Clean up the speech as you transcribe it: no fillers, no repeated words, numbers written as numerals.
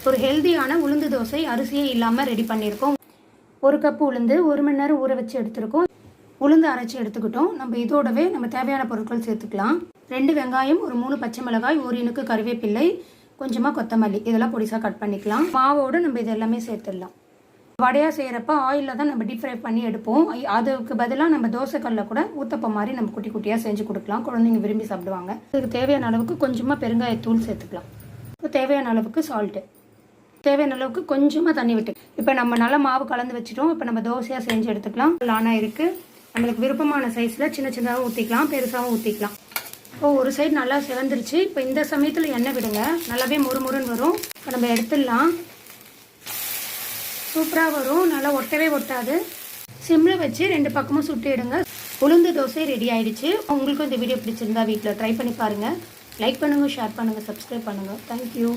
ஒரு ஹெல்தியான உளுந்து தோசை அரிசியே இல்லாமல் ரெடி பண்ணியிருக்கோம். 1 கப் உளுந்து 1 மணி நேரம் ஊற வச்சு எடுத்துருக்கோம். உளுந்து அரைச்சி எடுத்துக்கிட்டோம். நம்ம இதோடவே நம்ம தேவையான பொருட்கள் சேர்த்துக்கலாம். 2 வெங்காயம், ஒரு 3 பச்சை மிளகாய், 1 இனுக்கு கருவேப்பிள்ளை, கொஞ்சமாக கொத்தமல்லி, இதெல்லாம் பொடிசாக கட் பண்ணிக்கலாம். மாவோடு நம்ம இது எல்லாமே சேர்த்துடலாம். வடையாக செய்கிறப்ப ஆயிலில் தான் நம்ம டீப் ஃப்ரை பண்ணி எடுப்போம். அதுக்கு பதிலாக நம்ம தோசைக்கல்லில் கூட ஊத்தப்பம் மாதிரி நம்ம குட்டி குட்டியாக செஞ்சு கொடுக்கலாம். குழந்தைங்க விரும்பி சாப்பிடுவாங்க. இதுக்கு தேவையான அளவுக்கு கொஞ்சமாக பெருங்காயத்தூள் சேர்த்துக்கலாம். தேவையான அளவுக்கு சால்ட்டு, தேவையான அளவுக்கு கொஞ்சமாக தண்ணி விட்டு இப்போ நம்ம நல்லா மாவு கலந்து வச்சுட்டோம். இப்போ நம்ம தோசையாக செஞ்சு எடுத்துக்கலாம். லானாக இருக்குது. நம்மளுக்கு விருப்பமான சைஸில் சின்ன சின்னதாகவும் ஊற்றிக்கலாம், பெருசாகவும் ஊற்றிக்கலாம். இப்போ ஒரு சைடு நல்லா சிவந்துருச்சு. இப்போ இந்த சமயத்தில் எண்ணெய் விடுங்க. நல்லாவே முறுமுறுன்னு வரும். இப்போ நம்ம எடுத்துடலாம். சூப்பராக வரும். நல்லா ஒட்டவே ஒட்டாது. சிம்மில் வச்சு 2 பக்கமும் சுட்டு எடுங்க. உளுந்து தோசை ரெடி ஆகிடுச்சு. உங்களுக்கும் இந்த வீடியோ பிடிச்சிருந்தா வீட்டில் ட்ரை பண்ணி பாருங்கள். லைக் பண்ணுங்கள், ஷேர் பண்ணுங்கள், சப்ஸ்கிரைப் பண்ணுங்கள். தேங்க்யூ.